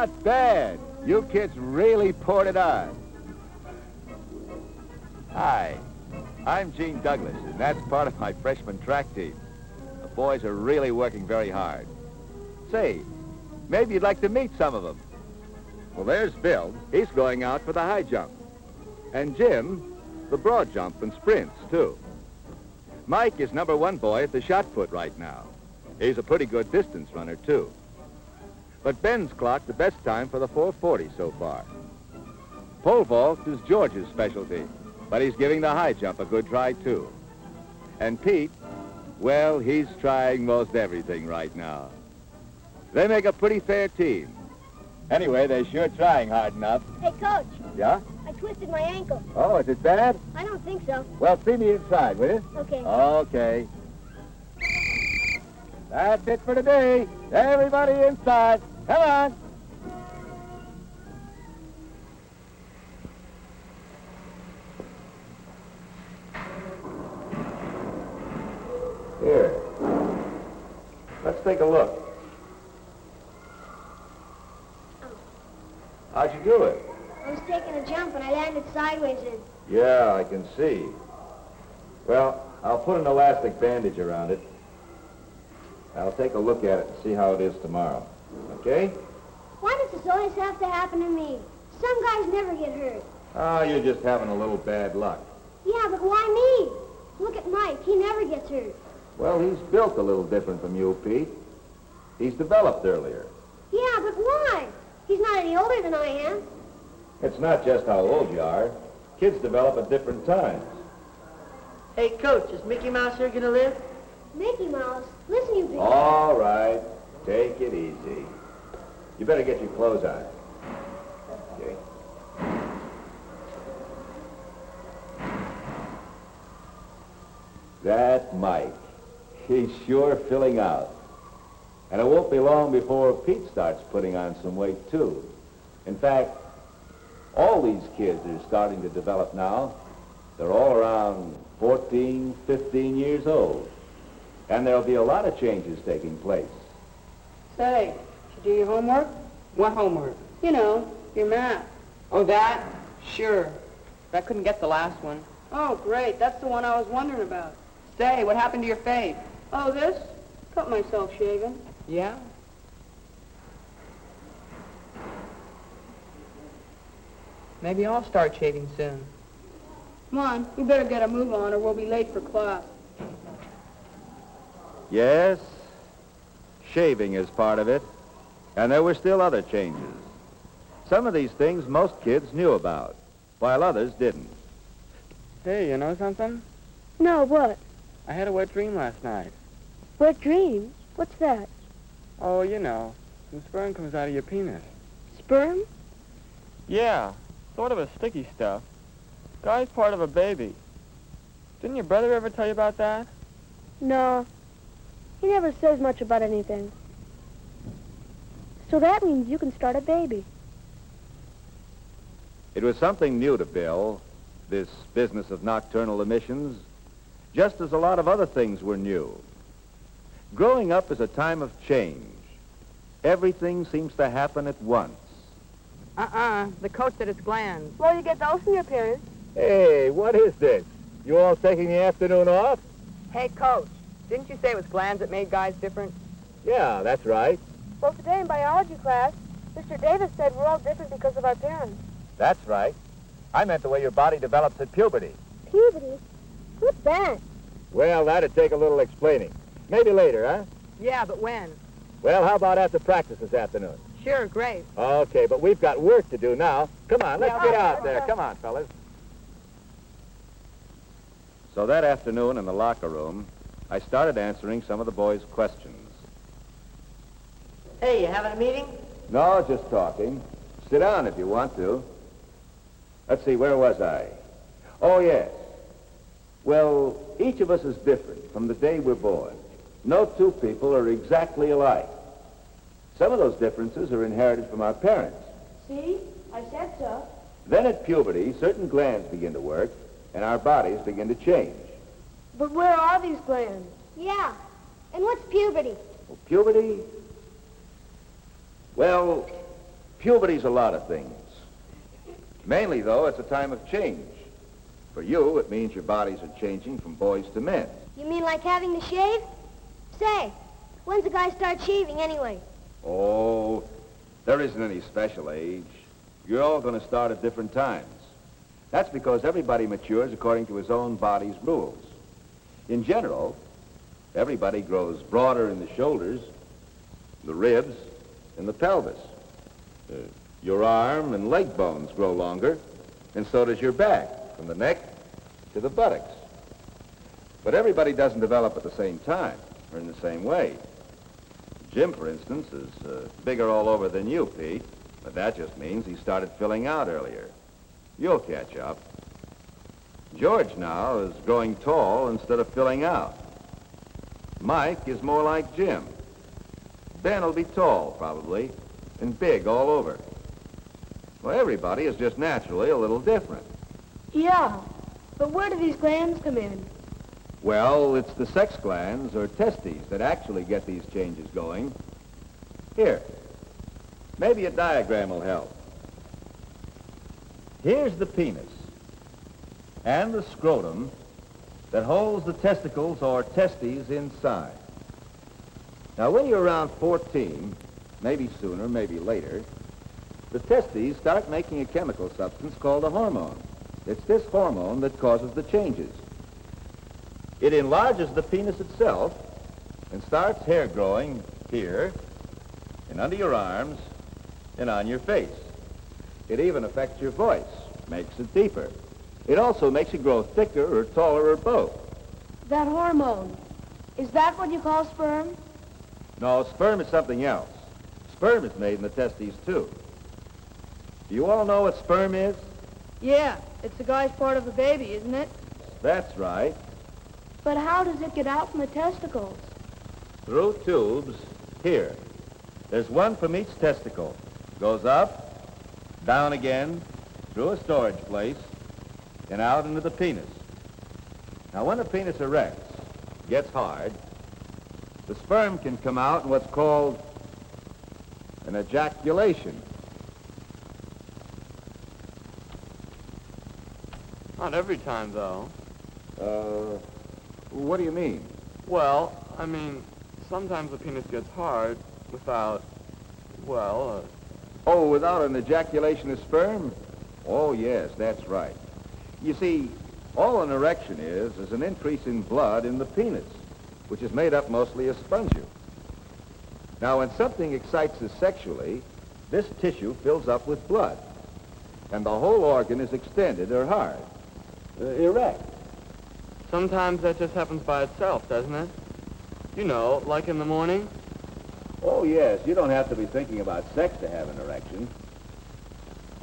not bad. You kids really poured it on. Hi, I'm Gene Douglas, and that's part of my freshman track team. The boys are really working very hard. Say, maybe you'd like to meet some of them. Well, there's Bill. He's going out for the high jump. And Jim, the broad jump and sprints, too. Mike is #1 boy at the shot put right now. He's a pretty good distance runner, too. But Ben's clocked the best time for the 440 so far. Pole vault is George's specialty, but he's giving the high jump a good try, too. And Pete, well, he's trying most everything right now. They make a pretty fair team. Anyway, they're sure trying hard enough. Hey, Coach. Yeah? I twisted my ankle. Oh, is it bad? I don't think so. Well, see me inside, will you? Okay. Okay. That's it for today. Everybody inside. Come on. Here. Let's take a look. How'd you do it? I was taking a jump and I landed sideways in. Yeah, I can see. Well, I'll put an elastic bandage around it. I'll take a look at it and see how it is tomorrow. Okay? Why does this always have to happen to me? Some guys never get hurt. Oh, you're just having a little bad luck. Yeah, but why me? Look at Mike. He never gets hurt. Well, he's built a little different from you, Pete. He's developed earlier. Yeah, but why? He's not any older than I am. It's not just how old you are. Kids develop at different times. Hey, Coach, is Mickey Mouse here going to live? Mickey Mouse. Listen, you big... All right. Take it easy. You better get your clothes on. Okay. That Mike. He's sure filling out. And it won't be long before Pete starts putting on some weight, too. In fact, all these kids are starting to develop now. They're all around 14, 15 years old. And there'll be a lot of changes taking place. Say, did you do your homework? What homework? You know, your math. Oh, that? Sure. But I couldn't get the last one. Oh, great. That's the one I was wondering about. Say, what happened to your face? Oh, this? Cut myself shaving. Yeah? Maybe I'll start shaving soon. Come on, we better get a move on or we'll be late for class. Yes, shaving is part of it. And there were still other changes. Some of these things most kids knew about, while others didn't. Hey, you know something? No, what? I had a wet dream last night. Wet dreams? What's that? Oh, you know, some sperm comes out of your penis. Sperm? Yeah, sort of a sticky stuff. Guy's part of a baby. Didn't your brother ever tell you about that? No. He never says much about anything. So that means you can start a baby. It was something new to Bill, this business of nocturnal emissions, just as a lot of other things were new. Growing up is a time of change. Everything seems to happen at once. The coach said it's glands. Well, you get those from your parents. Hey, what is this? You all taking the afternoon off? Hey, Coach, didn't you say it was glands that made guys different? Yeah, that's right. Well, today in biology class, Mr. Davis said we're all different because of our parents. That's right. I meant the way your body develops at puberty. Puberty? What's that? Well, that'd take a little explaining. Maybe later, huh? Yeah, but when? Well, how about after practice this afternoon? Sure, great. Okay, but we've got work to do now. Come on, let's get out there. Come on, fellas. So that afternoon in the locker room, I started answering some of the boys' questions. Hey, you having a meeting? No, just talking. Sit down if you want to. Let's see, where was I? Oh, yes. Well, each of us is different from the day we're born. No two people are exactly alike. Some of those differences are inherited from our parents. See? I said so. Then at puberty, certain glands begin to work, and our bodies begin to change. But where are these glands? Yeah. And what's puberty? Well, puberty? Well, Puberty's a lot of things. Mainly, though, it's a time of change. For you, it means your bodies are changing from boys to men. You mean like having to shave? Say, when's a guy start shaving anyway? Oh, there isn't any special age. You're all going to start at different times. That's because everybody matures according to his own body's rules. In general, everybody grows broader in the shoulders, the ribs, and the pelvis. Your arm and leg bones grow longer, and so does your back, from the neck to the buttocks. But everybody doesn't develop at the same time, or in the same way. Jim, for instance, is bigger all over than you, Pete, but that just means he started filling out earlier. You'll catch up. George now is growing tall instead of filling out. Mike is more like Jim. Ben will be tall, probably, and big all over. Well, everybody is just naturally a little different. Yeah, but where do these glands come in? Well, it's the sex glands, or testes, that actually get these changes going. Here, maybe a diagram will help. Here's the penis and the scrotum that holds the testicles or testes inside. Now, when you're around 14, maybe sooner, maybe later, the testes start making a chemical substance called a hormone. It's this hormone that causes the changes. It enlarges the penis itself and starts hair growing here and under your arms and on your face. It even affects your voice, makes it deeper. It also makes you grow thicker or taller or both. That hormone, is that what you call sperm? No, sperm is something else. Sperm is made in the testes, too. Do you all know what sperm is? Yeah, it's the guy's part of a baby, isn't it? That's right. But how does it get out from the testicles? Through tubes here. There's one from each testicle. Goes up, down again, through a storage place, and out into the penis. Now, when the penis erects, gets hard, the sperm can come out in what's called an ejaculation. Not every time, though. What do you mean? Well, I mean, sometimes the penis gets hard without, well, Oh, without an ejaculation of sperm? Oh, yes, that's right. You see, all an erection is an increase in blood in the penis, which is made up mostly of spongy. Now, when something excites us sexually, this tissue fills up with blood, and the whole organ is extended or hard, erect. sometimes that just happens by itself, doesn't it? You know, like in the morning. Oh, yes, you don't have to be thinking about sex to have an erection.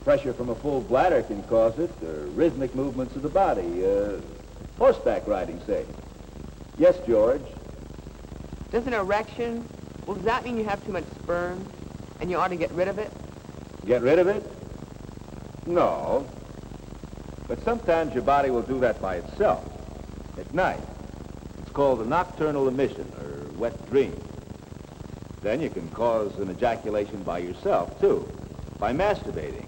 Pressure from a full bladder can cause it, or rhythmic movements of the body, horseback riding, say. Yes, George? Does an erection, well, does that mean you have too much sperm and you ought to get rid of it? Get rit of it? No. But sometimes your body will do that by itself, at night. It's called a nocturnal emission, or wet dream. Then you can cause an ejaculation by yourself, too, by masturbating,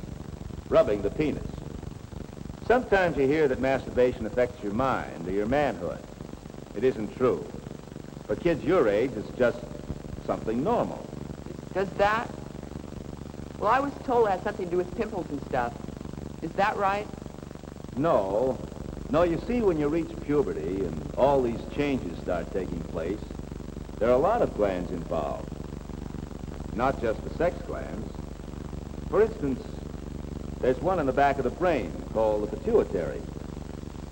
rubbing the penis. Sometimes you hear that masturbation affects your mind or your manhood. It isn't true. For kids your age, it's just something normal. Does that? Well, I was told it had something to do with pimples and stuff. Is that right? No. No, you see, when you reach puberty and all these changes start taking place, there are a lot of glands involved. Not just the sex glands. For instance, there's one in the back of the brain called the pituitary.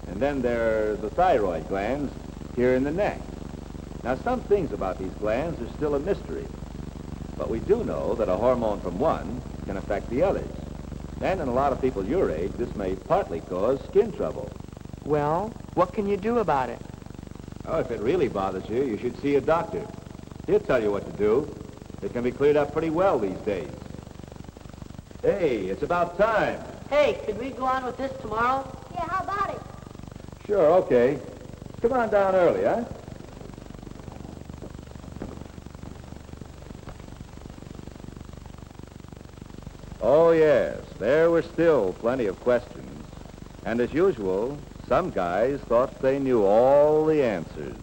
And then there are the thyroid glands here in the neck. Now, some things about these glands are still a mystery. But we do know that a hormone from one can affect the others. And in a lot of people your age, this may partly cause skin trouble. Well, what can you do about it? Oh, if it really bothers you, you should see a doctor. He'll tell you what to do. It can be cleared up pretty well these days. Hey, it's about time. Hey, could we go on with this tomorrow? Yeah, how about it? Sure, okay. Come on down early, huh? Oh, yes, there were still plenty of questions. And as usual, some guys thought they knew all the answers.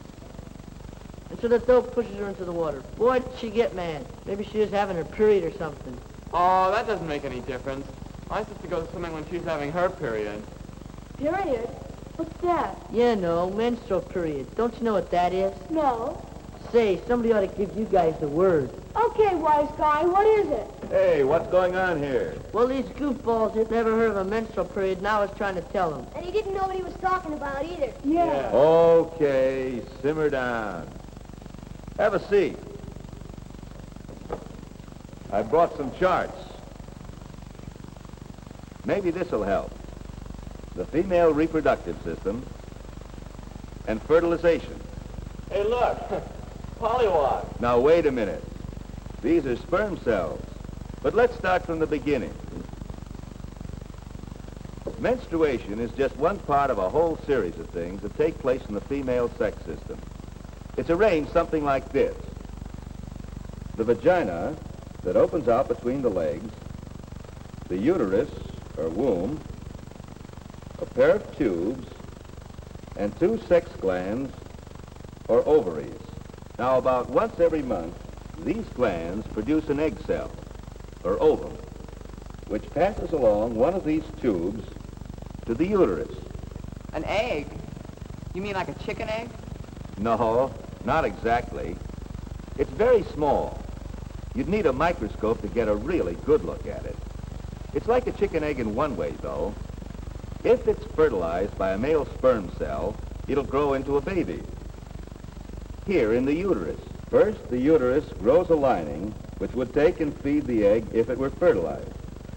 And so the dope pushes her into the water. Boy, did she get mad. Maybe she was having her period or something. Oh, that doesn't make any difference. My sister goes swimming when she's having her period. Period? What's that? Yeah, no, menstrual period. Don't you know what that is? No. Say, somebody ought to give you guys the word. Okay, wise guy, what is it? Hey, what's going on here? Well, these goofballs had never heard of a menstrual period, now I was trying to tell them. And he didn't know what he was talking about either. Yeah. Okay, simmer down. Have a seat. I brought some charts. Maybe this'll help. The female reproductive system and fertilization. Hey, look. Pollywog. Now, wait a minute. These are sperm cells. But let's start from the beginning. Menstruation is just one part of a whole series of things that take place in the female sex system. It's arranged something like this. The vagina that opens out between the legs, the uterus, or womb, a pair of tubes, and 2 sex glands, or ovaries. Now, about once every month, these glands produce an egg cell, or ovum, which passes along one of these tubes to the uterus. An egg? You mean like a chicken egg? No, not exactly. It's very small. You'd need a microscope to get a really good look at it. It's like a chicken egg in one way, though. If it's fertilized by a male sperm cell, it'll grow into a baby. Here in the uterus. First, the uterus grows a lining which would take and feed the egg if it were fertilized.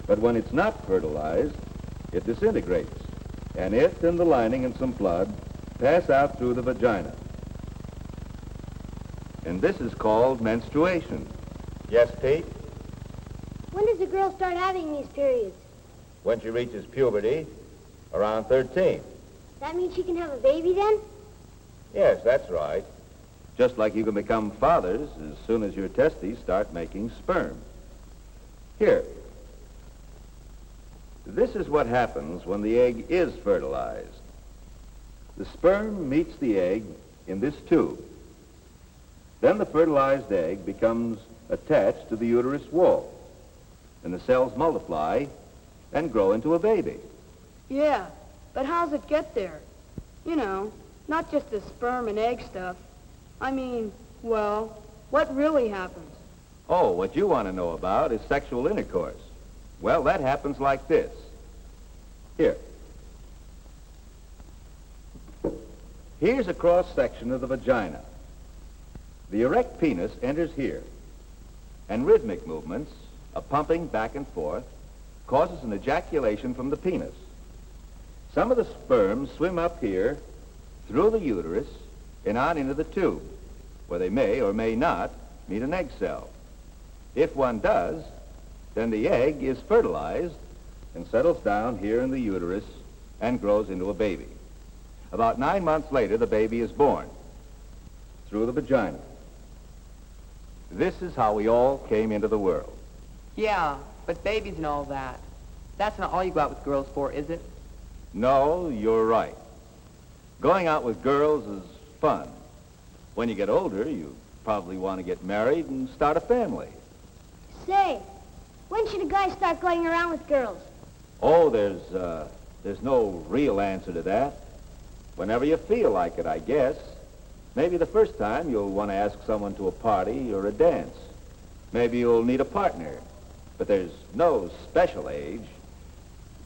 But when it's not fertilized, it disintegrates, and it and the lining and some blood pass out through the vagina. And this is called menstruation. Yes, Pete? When does a girl start having these periods? When she reaches puberty, around 13. That means she can have a baby then? Yes, that's right. Just like you can become fathers as soon as your testes start making sperm. Here. This is what happens when the egg is fertilized. The sperm meets the egg in this tube. Then the fertilized egg becomes attached to the uterus wall, and the cells multiply and grow into a baby. Yeah, but how's it get there? You know, not just the sperm and egg stuff. I mean, well, what really happens? Oh, what you want to know about is sexual intercourse. Well, that happens like this. Here. Here's a cross-section of the vagina. The erect penis enters here, and rhythmic movements, a pumping back and forth, causes an ejaculation from the penis. Some of the sperm swim up here, through the uterus, and on into the tube, where they may or may not meet an egg cell. If one does, then the egg is fertilized and settles down here in the uterus and grows into a baby. About 9 months later, the baby is born through the vagina. This is how we all came into the world. Yeah, but babies and all that. That's not all you go out with girls for, is it? No, you're right. Going out with girls is fun. When you get older, you probably want to get married and start a family. Say, when should a guy start going around with girls? Oh, there's no real answer to that. Whenever you feel like it, I guess. Maybe the first time you'll want to ask someone to a party or a dance. Maybe you'll need a partner. But there's no special age,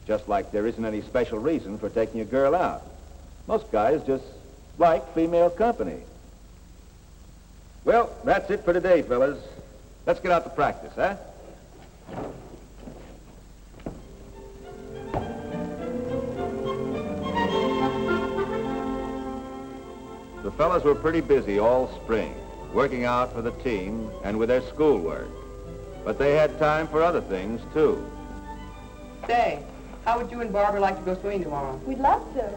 just like there isn't any special reason for taking a girl out. Most guys just like female company. Well, that's it for today, fellas. Let's get out to practice, huh? The fellas were pretty busy all spring, working out for the team and with their schoolwork. But they had time for other things, too. Say, how would you and Barbara like to go swimming tomorrow? We'd love to.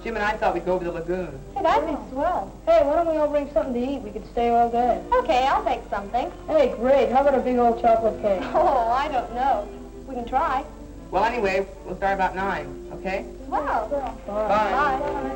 Jim and I thought we'd go over the lagoon. Hey, that'd be swell. Hey, why don't we all bring something to eat? We could stay all day. Okay, I'll make something. Hey, great. How about a big old chocolate cake? Oh, I don't know. We can try. Well, anyway, we'll start about 9, okay? Well. Bye.